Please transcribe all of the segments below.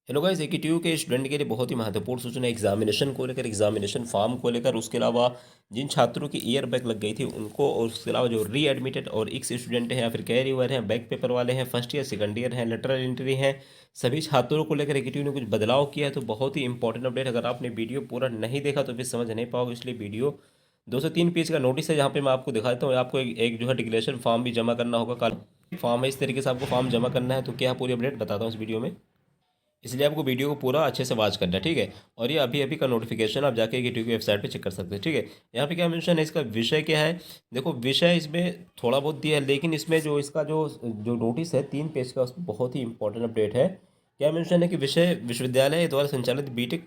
Hello guys, एकीटीयू के student के लिए बहुत ही महत्वपूर्ण सूचना एग्जामिनेशन को लेकर, एग्जामिनेशन फॉर्म को लेकर, उसके अलावा जिन छात्रों की ईयर बैक लग गई थी उनको, और उसके अलावा जो री एडमिटेड और एक्स स्टूडेंट हैं या फिर कैरी ओवर हैं, बैक पेपर वाले हैं, फर्स्ट ईयर सेकंड ईयर हैं, लेटरल एंट्री हैं, सभी छात्रों को लेकर एकीटीयू ने कुछ बदलाव किया है। तो बहुत ही इंपॉर्टेंट अपडेट। अगर आपने वीडियो पूरा नहीं देखा तो फिर समझ नहीं पाओगे, इसलिए वीडियो 2 से 3 पेज का नोटिस है जहाँ पे मैं आपको दिखाता हूँ। आपको एक जो है डिक्लेरेशन फॉर्म भी जमा करना होगा। कल फॉर्म है, इस तरीके से आपको फॉर्म जमा करना है। तो क्या पूरी अपडेट बताता हूँ इस वीडियो में, इसलिए आपको वीडियो को पूरा अच्छे से वॉच करना है, ठीक है। और ये अभी अभी का नोटिफिकेशन आप जाके यूट्यूब की वेबसाइट पे चेक कर सकते हैं, ठीक है। यहाँ पे क्या मेंशन है, इसका विषय क्या है। देखो, विषय इसमें थोड़ा बहुत दिया है, लेकिन इसमें जो इसका जो जो नोटिस है 3 पेज का, उसमें बहुत ही इंपॉर्टेंट अपडेट है। क्या मेंशन है कि विषय विश्वविद्यालय द्वारा संचालित बीटेक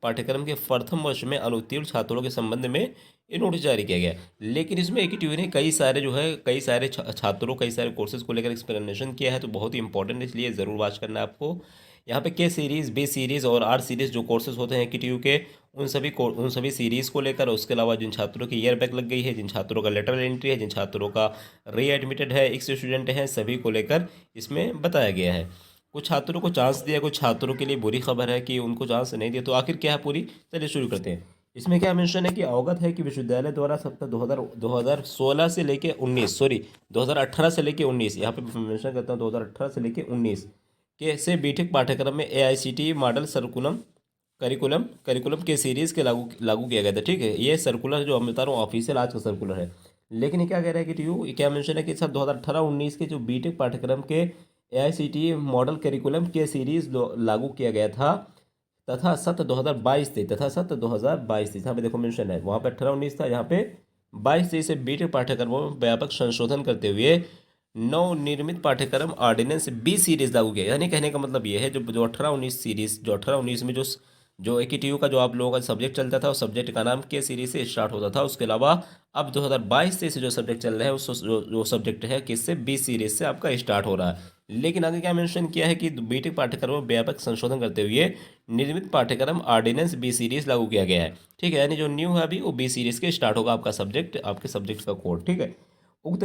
पाठ्यक्रम के प्रथम वर्ष में अनुत्तीर्ण छात्रों के संबंध में ये नोटिस जारी किया गया है। लेकिन इसमें एक ही ने कई सारे जो है कई सारे छात्रों कई सारे कोर्सेज को लेकर एक्सप्लेनेशन किया है। तो बहुत ही इंपॉर्टेंट है, इसलिए ज़रूर वॉच करना है आपको। यहाँ पे के सीरीज़, बी सीरीज़ और आर सीरीज़ जो कोर्सेज होते हैं KTU के, उन सभी सीरीज़ को लेकर, उसके अलावा जिन छात्रों की ईयर बैक लग गई है, जिन छात्रों का लेटरल एंट्री है, जिन छात्रों का री एडमिटेड है, एक्स स्टूडेंट हैं, सभी को लेकर इसमें बताया गया है। कुछ छात्रों को चांस दिया, कुछ छात्रों के लिए बुरी खबर है कि उनको चांस नहीं दिया। तो आखिर क्या है पूरी, चलिए शुरू करते हैं। इसमें क्या मेंशन है कि अवगत है कि विश्वविद्यालय द्वारा सप्ताह 2016 से लेके 19, सॉरी 2018 से लेके 19, यहाँ पे मेंशन करता हूँ 2018 से लेके 19 के से बीटेक पाठ्यक्रम में AICTE मॉडल सर्कुलम करिकुलम करिकुलम के सीरीज़ के लागू लागू किया गया था, ठीक है। ये सर्कुलर जो मैं बता रहा हूँ ऑफिशियल आज का सर्कुलर है। लेकिन ये क्या कह रहा है कि TU क्या मेंशन है कि सर 2018-19 के जो बीटेक पाठ्यक्रम के AICTE मॉडल करिकुलम के सीरीज़ लागू किया गया था, तथा सत्र 2022 थे, तथा सत्र 2022 थे। यहाँ पे देखो मेंशन है, वहाँ पे 18-19 था, यहाँ पे 22-23 से बीटेक पाठ्यक्रमों में व्यापक संशोधन करते हुए नवनिर्मित पाठ्यक्रम ऑर्डिनेंस बी सीरीज लागू किया। यानी कहने का मतलब ये है, जो जो 18-19 सीरीज, जो 18-19 में जो AKTU का जो आप लोगों का सब्जेक्ट चलता था, उस सब्जेक्ट का नाम के सीरीज से स्टार्ट होता था। उसके अलावा अब 2022 से जो सब्जेक्ट चल रहे हैं, उस जो सब्जेक्ट है किससे, बी सीरीज से आपका स्टार्ट हो रहा है। लेकिन आगे क्या मेंशन किया है कि बीटेक पाठ्यक्रम में व्यापक संशोधन करते हुए निर्मित पाठ्यक्रम ऑर्डिनेंस बी सीरीज लागू किया गया है, ठीक है। यानी जो न्यू है अभी, वो बी सीरीज के स्टार्ट होगा आपका सब्जेक्ट, आपके सब्जेक्ट का कोड, ठीक है। उक्त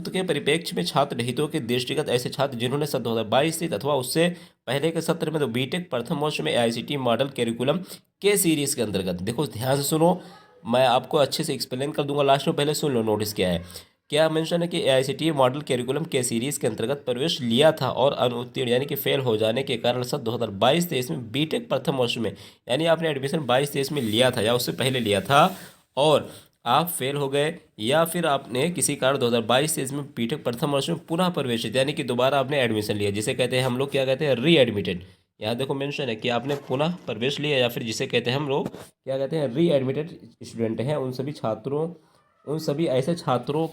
के परिप्रेक्ष्य में छात्र हितों के दृष्टिगत ऐसे छात्र जिन्होंने सन 2022 से अथवा उससे पहले के सत्र में तो बीटेक प्रथम वर्ष में AICTE मॉडल करिकुलम के सीरीज के अंतर्गत, देखो ध्यान से सुनो, मैं आपको अच्छे से एक्सप्लेन कर दूंगा लास्ट में, पहले सुन लो नोटिस क्या है। क्या मेंशन है कि AICTE मॉडल करिकुलम के सीरीज के अंतर्गत प्रवेश लिया था और अनुत्तीर्ण यानी कि फेल हो जाने के कारण सन 2022-23 में बीटेक प्रथम वर्ष में, यानी आपने एडमिशन 22-23 में लिया था या उससे पहले लिया था, और आप फेल हो गए, या फिर आपने किसी कारण 2022 से इसमें बीटेक प्रथम वर्ष में पुनः प्रवेशित, यानी कि दोबारा आपने एडमिशन लिया, जिसे कहते हैं हम लोग क्या कहते हैं, री एडमिटेड। यहाँ देखो मेंशन है कि आपने पुनः प्रवेश लिया, या फिर जिसे कहते हैं हम लोग क्या कहते हैं, री एडमिटेड स्टूडेंट हैं। उन सभी ऐसे छात्रों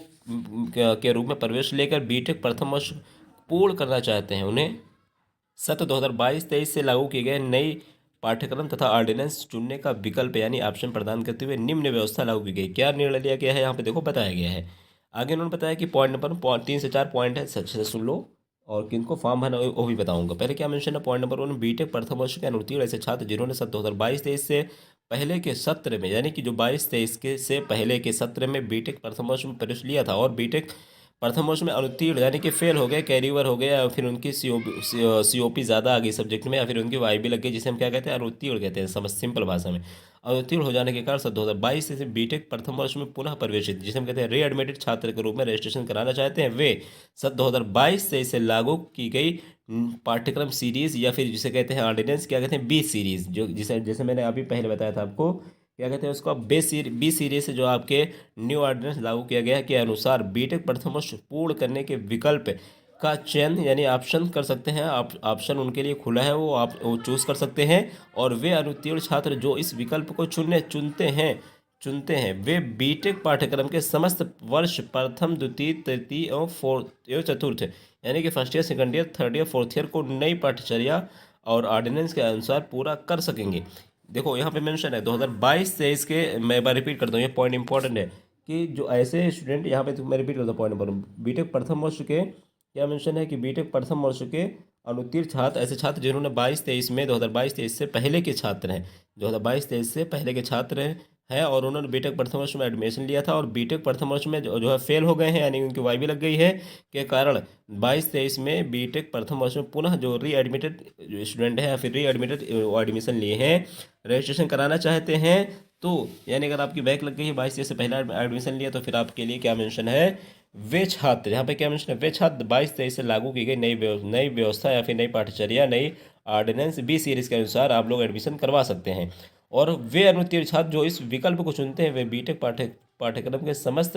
के रूप में प्रवेश लेकर बीटेक प्रथम वर्ष पूर्ण करना चाहते हैं। उन्हें सत्र 2022-23 से लागू किए गए नई पाठ्यक्रम तथा ऑर्डिनेंस चुनने का विकल्प यानी ऑप्शन प्रदान करते हुए निम्न व्यवस्था लागू की गई। क्या निर्णय लिया गया है, यहाँ पे देखो बताया गया है। आगे उन्होंने बताया कि पॉइंट 3 से 4 पॉइंट है, अच्छे से सुन लो, और किनको फॉर्म भरना वो भी बताऊंगा। पहले क्या मेंशन है, पॉइंट नंबर 1, बीटेक प्रथम वर्ष के अनुत्तीर्ण ऐसे छात्र जिन्होंने सत्र 2022-23 से पहले के सत्र में, यानी कि जो 22-23 के से पहले के सत्र में बीटेक प्रथम वर्ष में प्रवेश लिया था और बीटेक प्रथम वर्ष में अनुत्तीर्ण यानी कि फेल हो गए, कैरीवर हो गए, या फिर उनकी COP ज़्यादा आ गई सब्जेक्ट में, या फिर उनकी YB लग गई, जिसे हम क्या कहते हैं, अनुत्तीर्ण कहते हैं, समझ सिंपल भाषा में। अनुत्तीर्ण हो जाने के कारण सन 2022 से बीटेक प्रथम वर्ष में पुनः प्रवेशित, जिसे हम कहते हैं रीएडमिटेड छात्र के रूप में रजिस्ट्रेशन कराना चाहते हैं, वे सन 2022 से इसे लागू की गई पाठ्यक्रम सीरीज, या फिर जिसे कहते हैं ऑर्डिनेंस, क्या कहते हैं, बी सीरीज, जो जिसे जैसे मैंने अभी पहले बताया था आपको, क्या कहते हैं उसको, बी सीरीज से जो आपके न्यू ऑर्डिनेंस लागू किया गया के अनुसार बीटेक प्रथम वर्ष पूर्ण करने के विकल्प का चयन यानी ऑप्शन कर सकते हैं। आप ऑप्शन उनके लिए खुला है, वो आप वो चूज़ कर सकते हैं। और वे अनुत्तीर्ण छात्र जो इस विकल्प को चुनते हैं वे बीटेक पाठ्यक्रम के समस्त वर्ष प्रथम, द्वितीय, तृतीय और फोर्थ एवं चतुर्थ, यानी कि first year, second year, third year, fourth year को नई पाठ्यचर्या और ऑर्डिनेंस के अनुसार पूरा कर सकेंगे। देखो यहाँ पे मेंशन है 2022-23 के, मैं एक बार रिपीट करता हूँ, ये पॉइंट इंपॉर्टेंट है कि जो ऐसे स्टूडेंट, यहाँ पे तो मैं रिपीट करता हूँ पॉइंट नंबर, बीटेक प्रथम वर्ष के, क्या मेंशन है कि बीटेक प्रथम वर्ष के अनुत्तीर्ण छात्र ऐसे छात्र जिन्होंने 22-23 में 2022-23 से पहले के छात्र हैं, 2022-23 से पहले के छात्र हैं और उन्होंने बीटेक प्रथम वर्ष में एडमिशन लिया था और बीटेक प्रथम वर्ष में जो है फेल हो गए हैं, यानी उनकी वाई भी लग गई है, के कारण 22-23 में बीटेक प्रथम वर्ष में पुनः जो री एडमिटेड स्टूडेंट है या फिर री एडमिटेड एडमिशन लिए हैं, रजिस्ट्रेशन कराना चाहते हैं, तो यानी अगर आपकी बैक लग गई है 22-23 से पहला एडमिशन लिया, तो फिर आपके लिए क्या मेंशन है, वे छात्र, यहाँ पे क्या मेंशन है, वे छात्र 22-23 से लागू की गई नई व्यवस्था या फिर नई पाठ्यचर्या, नई ऑर्डिनेंस बी सीरीज के अनुसार आप लोग एडमिशन करवा सकते हैं। और वे अनुत्तीर्ण छात्र जो इस विकल्प को चुनते हैं वे बीटेक पाठ्यक्रम के समस्त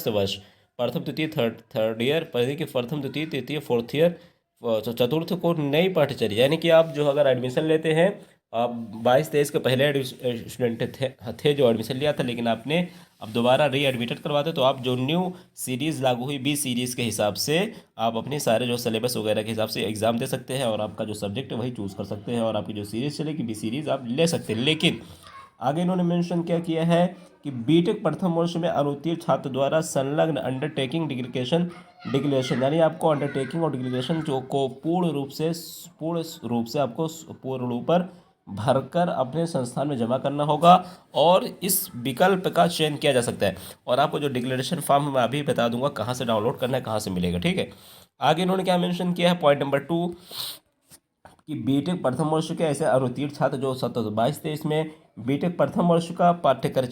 वर्ष प्रथम द्वितीय थर्ड ईयर यानी कि प्रथम द्वितीय तृतीय फोर्थ ईयर चतुर्थ को नई पाठ्यचर्या, यानी कि आप जो अगर एडमिशन लेते हैं, आप 22-23 के पहले स्टूडेंट थे जो एडमिशन लिया था, लेकिन आपने अब दोबारा री एडमिटेड करवाते, तो आप जो न्यू सीरीज़ लागू हुई बी सीरीज़ के हिसाब से आप अपने सारे जो सिलेबस वगैरह के हिसाब से एग्ज़ाम दे सकते हैं और आपका जो सब्जेक्ट है वही चूज़ कर सकते हैं और आपकी जो सीरीज़ चलेगी बी सीरीज़ आप ले सकते हैं। लेकिन आगे इन्होंने मेंशन क्या किया है कि बीटेक प्रथम वर्ष में अनुत्तीर्ण छात्र द्वारा संलग्न अंडरटेकिंग डिक्लेरेशन, यानी आपको अंडरटेकिंग और डिक्लेरेशन जो को पूर्ण रूप से आपको पूर्ण रूप पर भरकर अपने संस्थान में जमा करना होगा और इस विकल्प का चयन किया जा सकता है। और आपको जो डिक्लेरेशन फॉर्म मैं अभी बता दूंगा कहाँ से डाउनलोड करना है, कहाँ से मिलेगा, ठीक है। आगे इन्होंने क्या मेंशन किया है, पॉइंट नंबर 2, कि बीटेक प्रथम वर्ष के ऐसे अनुत्तीर्ण छात्र जो 22-23 में बीटेक प्रथम वर्ष का पाठ्यक्रम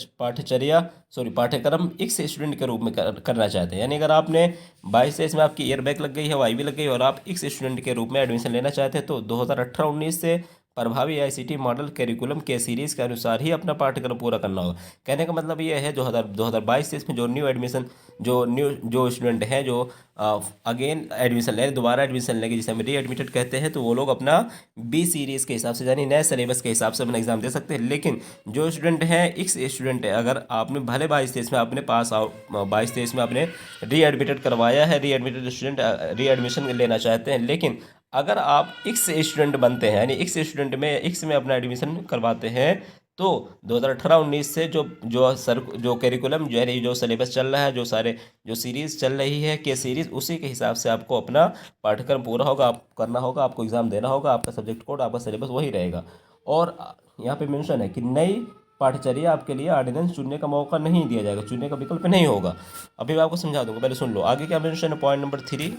एक्स स्टूडेंट के रूप में करना चाहते हैं, यानी अगर आपने 22-23 में आपकी ईयर बैक लग गई है, वाई भी लग गई और आप एक्स स्टूडेंट के रूप में एडमिशन लेना चाहते हैं, तो 2018-19 से प्रभावी आईसीटी मॉडल कैरिकुलम के सीरीज़ के अनुसार ही अपना पाठ्यक्रम पूरा करना होगा। कहने का मतलब ये है, 2022-23 में जो न्यू एडमिशन जो स्टूडेंट हैं जो अगेन एडमिशन ले दोबारा एडमिशन लेंगे, जिसे हम री एडमिटेड कहते हैं, तो वो लोग अपना बी सीरीज़ के हिसाब से यानी नए सिलेबस के हिसाब से अपना एग्जाम दे सकते हैं। लेकिन जो स्टूडेंट हैं एक्स स्टूडेंट है, अगर आपने भले 22-23 में आपने पास आउट 22-23 में आपने री एडमिटेड करवाया है, री एडमिटेड स्टूडेंट री एडमिशन लेना चाहते हैं, लेकिन अगर आप एक्स स्टूडेंट बनते हैं यानी एक्स स्टूडेंट में एक्स में अपना एडमिशन करवाते हैं, तो 2018-19 से जो कैरिकुलम जो है जो सिलेबस चल रहा है, जो सारे जो सीरीज़ चल रही है के सीरीज़, उसी के हिसाब से आपको अपना पाठ्यक्रम पूरा होगा, आप करना होगा, आपको एग्ज़ाम देना होगा, आपका सब्जेक्ट कोड आपका सिलेबस वही रहेगा। और यहाँ पे मेंशन है कि नई पाठ्यचर्या आपके लिए ऑर्डिनेंस चुनने का मौका नहीं दिया जाएगा, चुनने का विकल्प नहीं होगा। अभी मैं आपको समझा दूंगा, पहले सुन लो आगे क्या मेंशन है। पॉइंट नंबर 3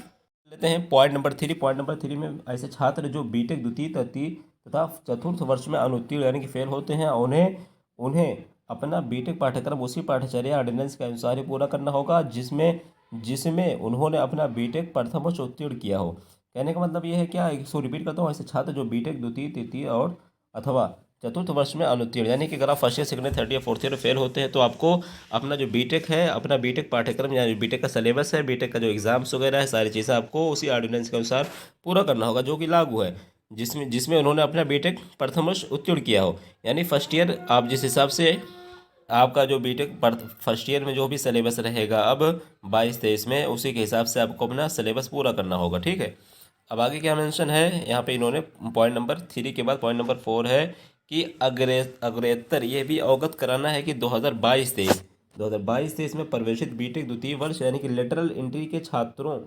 लेते हैं। पॉइंट नंबर 3 में ऐसे छात्र जो बीटेक द्वितीय तृतीय तथा चतुर्थ वर्ष में अनुत्तीर्ण यानी कि फेल होते हैं, उन्हें उन्हें अपना बीटेक पाठ्यक्रम उसी पाठ्यचर्या ऑर्डिनेंस के अनुसार ही पूरा करना होगा जिसमें जिसमें उन्होंने अपना बीटेक प्रथम वर्ष उत्तीर्ण किया हो। कहने का मतलब ये है क्या, इसको रिपीट करता हूँ, ऐसे छात्र जो बीटेक द्वितीय तृतीय और अथवा चतुर्थ वर्ष में अनुत्तीर्ण यानी कि अगर आप first year second year third year fourth year fail होते हैं, तो आपको अपना जो बीटेक है, अपना बीटेक पाठ्यक्रम या बीटेक का सिलेबस है, बीटेक का जो एग्जाम्स वगैरह है, सारी चीज़ें आपको उसी ऑर्डिनेंस के अनुसार पूरा करना होगा जो कि लागू है, जिसमें जिसमें उन्होंने अपना बीटेक प्रथम वर्ष उत्तीर्ण किया हो। यानी फर्स्ट ईयर आप जिस हिसाब से आपका जो बीटेक फर्स्ट ईयर में जो भी सिलेबस रहेगा अब 22-23 में, उसी के हिसाब से आपको अपना सिलेबस पूरा करना होगा, ठीक है। अब आगे क्या मेंशन है यहाँ पे, इन्होंने पॉइंट नंबर 3 के बाद पॉइंट नंबर 4 है कि अग्रेतर ये भी अवगत कराना है कि 2022-23 में प्रवेशित बीटेक द्वितीय वर्ष यानी कि लेटरल एंट्री के छात्रों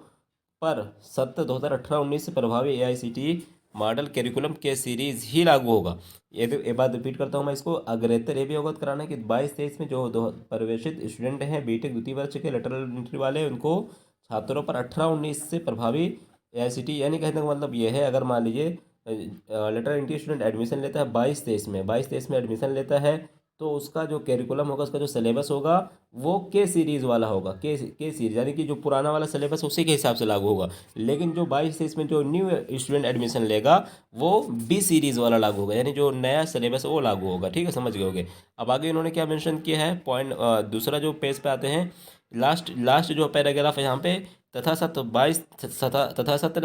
पर सत्र 2018-19 से प्रभावी एआईसीटी मॉडल कैरिकुलम के सीरीज ही लागू होगा। ये तो एक बात रिपीट करता हूँ मैं इसको, अग्रेतर ये भी अवगत कराना है कि 22-23 में जो प्रवेशित स्टूडेंट हैं बीटेक द्वितीय वर्ष के लेटरल एंट्री वाले, उनको छात्रों पर 18-19 से प्रभावी एआईसीटी यानी कहने का मतलब ये है, अगर मान लीजिए लेटर एंट्री स्टूडेंट एडमिशन लेता है 22-23 में एडमिशन लेता है, तो उसका जो कैरिकुलम होगा, उसका जो सिलेबस होगा वो के सीरीज़ वाला होगा, के सीरीज यानी कि जो पुराना वाला सिलेबस उसी के हिसाब से लागू होगा। लेकिन जो 22-23 में जो न्यू स्टूडेंट एडमिशन लेगा वो बी सीरीज़ वाला लागू होगा, यानी जो नया सिलेबस है वो लागू होगा, ठीक है, समझ गए होगे। अब आगे इन्होंने क्या मेंशन किया है, पॉइंट दूसरा जो पेज पे आते हैं, लास्ट जो पैराग्राफ है यहाँ पे, तथा सत्र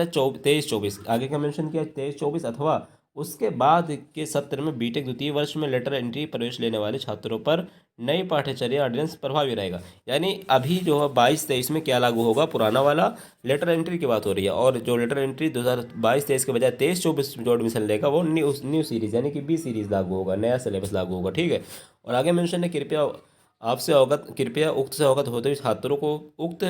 23-24 आगे का मेंशन किया 23-24 अथवा उसके बाद के सत्र में बीटेक द्वितीय वर्ष में लेटर एंट्री प्रवेश लेने वाले छात्रों पर नई पाठ्यचर्या ऑर्डिनेंस प्रभावी रहेगा। यानी अभी जो है 22-23 में क्या लागू होगा, पुराना वाला लेटर एंट्री की बात हो रही है, और जो लेटर एंट्री 2022-23 के बजाय 23-24 जो एडमिशन लेगा वो न्यू सीरीज़ यानी कि बी सीरीज़ लागू होगा, नया सिलेबस लागू होगा, ठीक है। और आगे मेंशन है, कृपया उक्त से अवगत होते हुए छात्रों को उक्त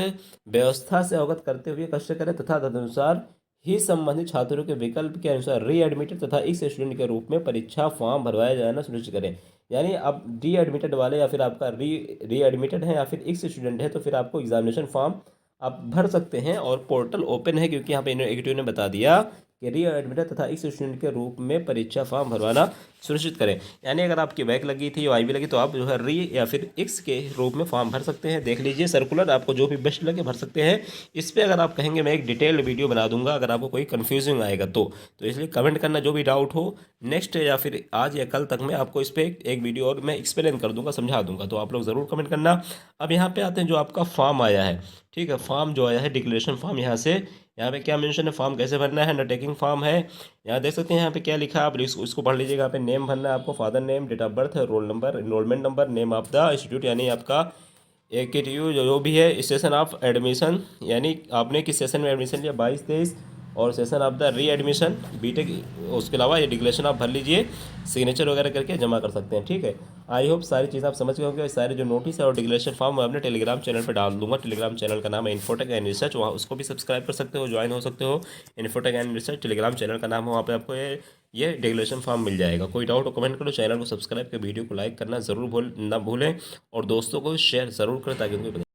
व्यवस्था से अवगत करते हुए कष्ट करें तथा तदनुसार ही संबंधित छात्रों के विकल्प के अनुसार रीएडमिटेड तथा एक्स स्टूडेंट के रूप में परीक्षा फॉर्म भरवाया जाना सुनिश्चित करें। यानी अब डी एडमिटेड वाले या फिर आपका री एडमिटेड है या फिर एक्स स्टूडेंट है तो फिर आपको एग्जामिनेशन फॉर्म आप भर सकते हैं और पोर्टल ओपन है, क्योंकि यहाँ पे एग्जीक्यूटिव ने बता दिया कि री एडमिटेड तथा एक्स स्टूडेंट के रूप में परीक्षा फॉर्म भरवाना सुनिश्चित करें। यानी अगर आपकी बैक लगी थी या IB लगी तो आप जो है री या फिर एक्स के रूप में फॉर्म भर सकते हैं। देख लीजिए सर्कुलर, आपको जो भी बेस्ट लगे भर सकते हैं। इस पर अगर आप कहेंगे मैं एक डिटेल्ड वीडियो बना दूंगा अगर आपको कोई कन्फ्यूजिंग आएगा तो इसलिए कमेंट करना जो भी डाउट हो। नेक्स्ट या फिर आज या कल तक मैं आपको इस पर एक वीडियो और मैं एक्सप्लेन कर दूंगा, समझा दूंगा, तो आप लोग ज़रूर कमेंट करना। अब यहाँ पे आते हैं जो आपका फॉर्म आया है, ठीक है, फॉर्म जो आया है डिक्लेरेशन फॉर्म, यहाँ पे क्या मेंशन है, फॉर्म कैसे भरना है, अंडरटेकिंग फॉर्म है। यहाँ देख सकते हैं यहाँ पे क्या लिखा है, आप इसको पढ़ लीजिएगा। यहाँ पे नेम भरना है आपको, father name, date of birth, roll number, enrolment number, name of the institute यानी आपका AKTU जो भी है, सेशन ऑफ एडमिशन यानी आपने किस सेशन में एडमिशन लिया 22-23, और सेशन ऑफ द री एडमिशन बीटेक। उसके अलावा ये डिक्लेरेशन आप भर लीजिए, सिग्नेचर वगैरह करके जमा कर सकते हैं, ठीक है। आई होप सारी चीज़ आप समझ गए होंगे। सारे जो नोटिस है और डिक्लेरेशन फॉर्म मैं अपने टेलीग्राम चैनल पर डाल दूंगा। टेलीग्राम चैनल का नाम है इन्फोटेक एंड रिसर्च, वहाँ उसको भी सब्सक्राइब कर सकते हो, ज्वाइन हो सकते हो। Infotech and research Telegram channel का नाम है, वहाँ पे आपको ये डिक्लेरेशन फॉर्म मिल जाएगा। कोई डाउट हो कमेंट करो, चैनल को सब्सक्राइब कर वीडियो को लाइक करना ज़रूर ना भूलें और दोस्तों को शेयर ज़रूर करें ताकि उनको